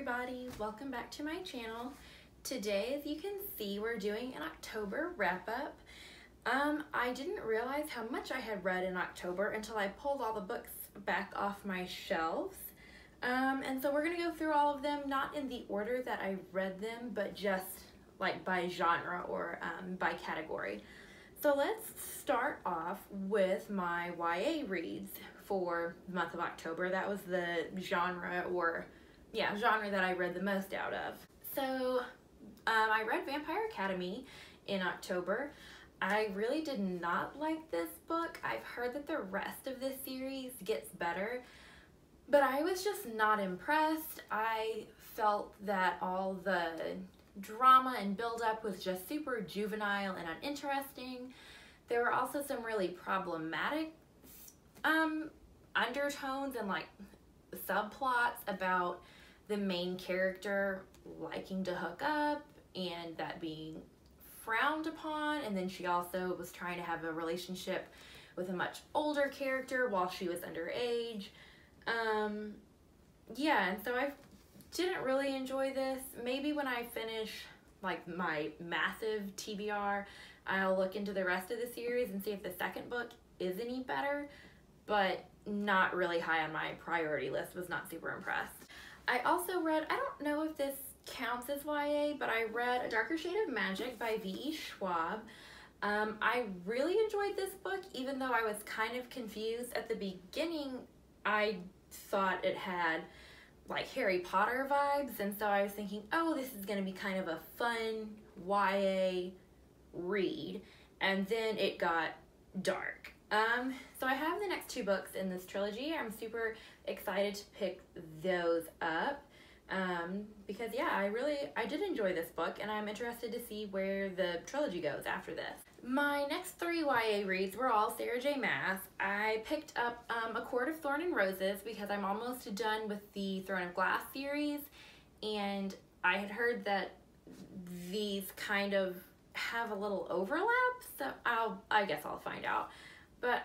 everybody, welcome back to my channel. Today, as you can see, we're doing an October wrap-up. I didn't realize how much I had read in October until I pulled all the books back off my shelves. And so we're gonna go through all of them, not in the order that I read them, but just like by genre or by category. So let's start off with my YA reads for the month of October. That was the genre that I read the most out of. So I read Vampire Academy in October. I really did not like this book. I've heard that the rest of this series gets better, but I was just not impressed. I felt that all the drama and build-up was just super juvenile and uninteresting. There were also some really problematic undertones and like subplots about the main character liking to hook up and that being frowned upon, and then she also was trying to have a relationship with a much older character while she was underage. Yeah, and so I didn't really enjoy this. Maybe when I finish like my massive TBR, I'll look into the rest of the series and see if the second book is any better, but not really high on my priority list. Was not super impressed. I also read, I don't know if this counts as YA, but I read A Darker Shade of Magic by V.E. Schwab. I really enjoyed this book, even though I was kind of confused. At the beginning, I thought it had like Harry Potter vibes, and so I was thinking, oh, this is going to be kind of a fun YA read, and then it got dark. So I have the next two books in this trilogy. I'm super excited to pick those up because yeah, I did enjoy this book, and I'm interested to see where the trilogy goes after this. My next three YA reads were all Sarah J. Maas. I picked up A Quart of Thorny Roses because I'm almost done with the Throne of Glass series, and I had heard that these kind of have a little overlap, so I guess I'll find out. But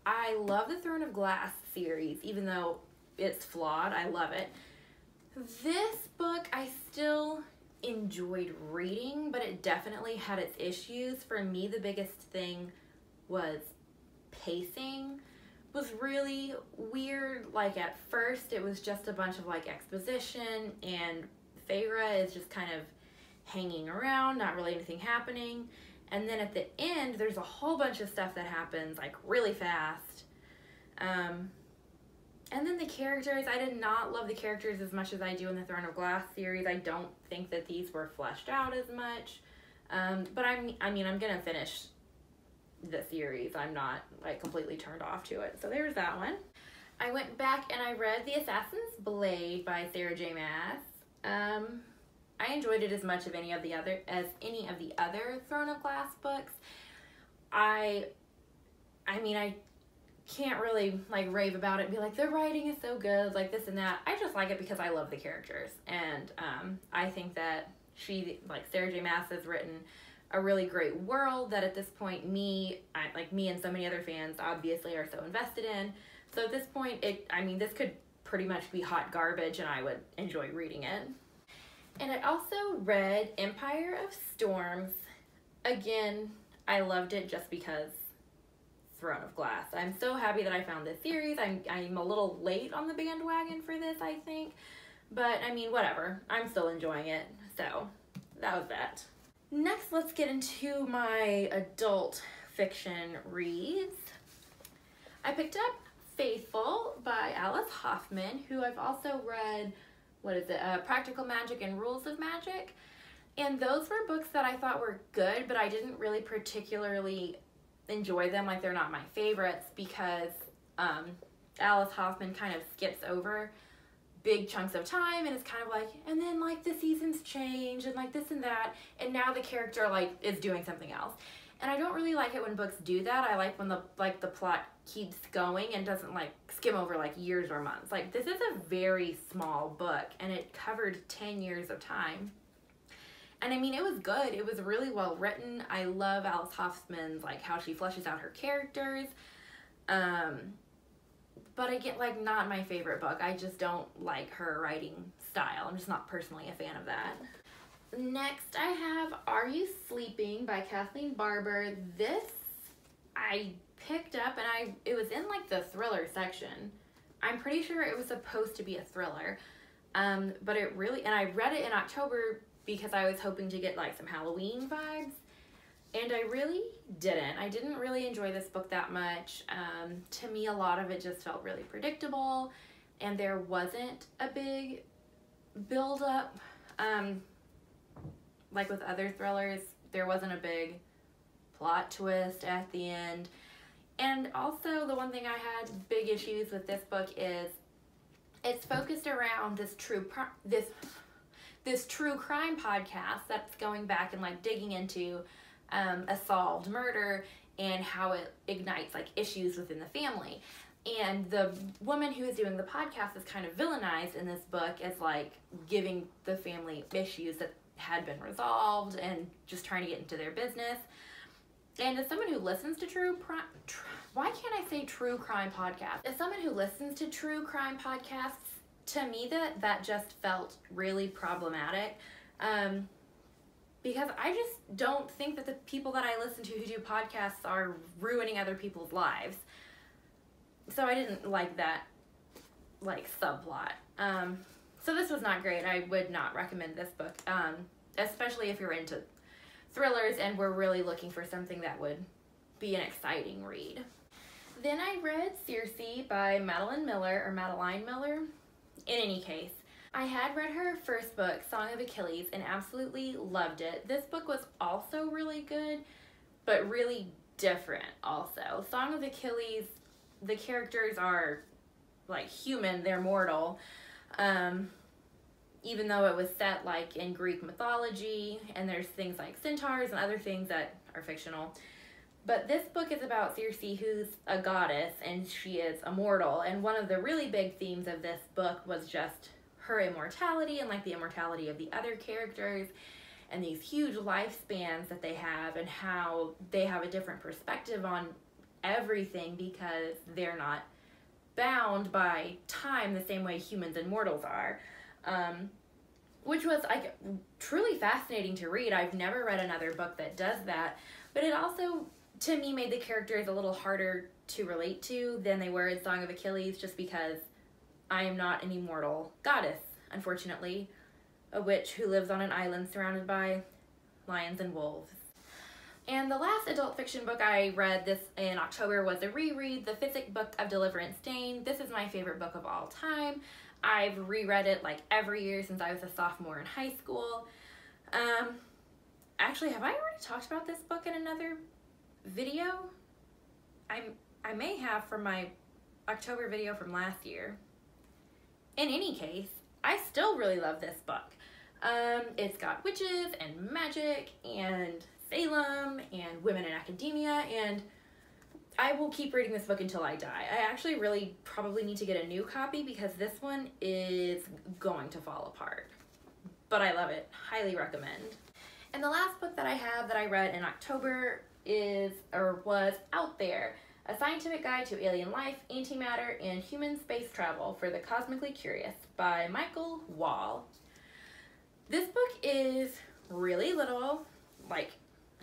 I love the Throne of Glass series, even though it's flawed. I love it. This book I still enjoyed reading, but it definitely had its issues. For me, the biggest thing was pacing was really weird. Like at first it was just a bunch of like exposition, and Feyre is just kind of hanging around, not really anything happening. And then at the end, there's a whole bunch of stuff that happens like really fast. And then the characters, I did not love the characters as much as I do in the Throne of Glass series. I don't think that these were fleshed out as much. But I mean, I'm gonna finish the series. I'm not like completely turned off to it. So there's that one. I went back and I read The Assassin's Blade by Sarah J. Maas. I enjoyed it as much of any of the other Throne of Glass books. I mean, I can't really like rave about it and be like, the writing is so good, like this and that. I just like it because I love the characters, and I think that Sarah J. Maas has written a really great world that at this point me and so many other fans obviously are so invested in. So at this point, this could pretty much be hot garbage and I would enjoy reading it. And I also read Empire of Storms. Again, I loved it just because Throne of Glass. I'm so happy that I found this series. I'm a little late on the bandwagon for this, I think. But, I mean, whatever. I'm still enjoying it. So, that was that. Next, let's get into my adult fiction reads. I picked up Faithful by Alice Hoffman, who I've also read Practical Magic and Rules of Magic. And those were books that I thought were good, but I didn't really particularly enjoy them. Like, they're not my favorites because Alice Hoffman kind of skips over big chunks of time, and it's kind of like, and then like the seasons change and like this and that, and now the character like is doing something else. And I don't really like it when books do that. I like when the plot keeps going and doesn't like skim over like years or months. Like, this is a very small book, and it covered 10 years of time. And I mean, it was good. It was really well written. I love Alice Hoffman's like how she fleshes out her characters. but again, like, not my favorite book. I just don't like her writing style. I'm just not personally a fan of that. Next, I have Are You Sleeping by Kathleen Barber. This I picked up, and it was in like the thriller section. I'm pretty sure it was supposed to be a thriller, but it really, and I read it in October because I was hoping to get like some Halloween vibes, and I really didn't. I didn't really enjoy this book that much. To me, a lot of it just felt really predictable, and there wasn't a big build-up. Like with other thrillers, there wasn't a big plot twist at the end. And also, the one thing I had big issues with this book is it's focused around this true crime podcast that's going back and like digging into a solved murder and how it ignites like issues within the family. And the woman who is doing the podcast is kind of villainized in this book as like giving the family issues that had been resolved and just trying to get into their business. And as someone who listens to true crime podcasts, as someone who listens to true crime podcasts, to me that just felt really problematic, because I just don't think that the people that I listen to who do podcasts are ruining other people's lives. So I didn't like that like subplot. So this was not great. I would not recommend this book, especially if you're into thrillers and we're really looking for something that would be an exciting read. Then I read Searcy by Madeline Miller. In any case, I had read her first book, Song of Achilles, and absolutely loved it. This book was also really good, but really different also. Song of Achilles, the characters are like human, they're mortal. Even though it was set like in Greek mythology, and there's things like centaurs and other things that are fictional. But this book is about Searcy, who's a goddess, and she is immortal. And one of the really big themes of this book was just her immortality and like the immortality of the other characters and these huge lifespans that they have, and how they have a different perspective on everything because they're not bound by time the same way humans and mortals are, which was like truly fascinating to read. I've never read another book that does that, but it also to me made the characters a little harder to relate to than they were in Song of Achilles, just because I am not an immortal goddess, unfortunately, a witch who lives on an island surrounded by lions and wolves. And the last adult fiction book I read this in October was a reread, The Physic Book of Deliverance Dane. This is my favorite book of all time. I've reread it like every year since I was a sophomore in high school. Actually, have I already talked about this book in another video? I may have from my October video from last year. In any case, I still really love this book. It's got witches and magic and Salem and women in academia, and I will keep reading this book until I die. I actually really probably need to get a new copy because this one is going to fall apart. But I love it. Highly recommend. And the last book that I have that I read in October was Out There, A Scientific Guide to Alien Life, Antimatter, and Human Space Travel for the Cosmically Curious by Michael Wall. This book is really little, like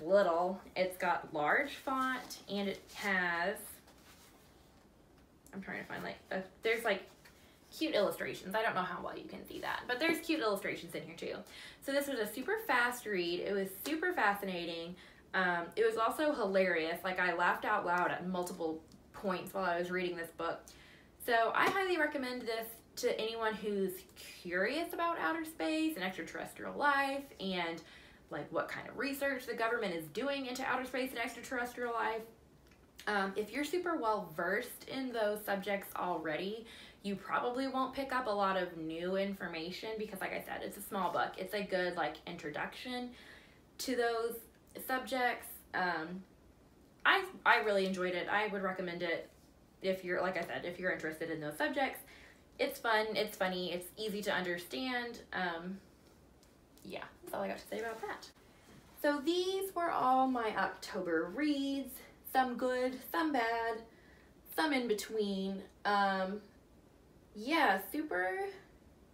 little. It's got large font, and it has, I'm trying to find there's like cute illustrations. I don't know how well you can see that, but there's cute illustrations in here too. So this was a super fast read. It was super fascinating. It was also hilarious. Like, I laughed out loud at multiple points while I was reading this book. So I highly recommend this to anyone who's curious about outer space and extraterrestrial life, and like what kind of research the government is doing into outer space and extraterrestrial life. If you're super well versed in those subjects already, you probably won't pick up a lot of new information because, like I said, it's a small book. It's a good like introduction to those subjects. I really enjoyed it. I would recommend it if you're, like I said, if you're interested in those subjects. It's fun, it's funny, it's easy to understand. Yeah, that's all I got to say about that. So these were all my October reads. Some good, some bad, some in between. Yeah, super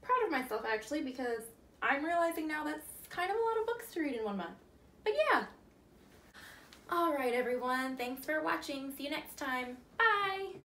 proud of myself actually, because I'm realizing now that's kind of a lot of books to read in 1 month. But yeah. Alright everyone, thanks for watching. See you next time. Bye!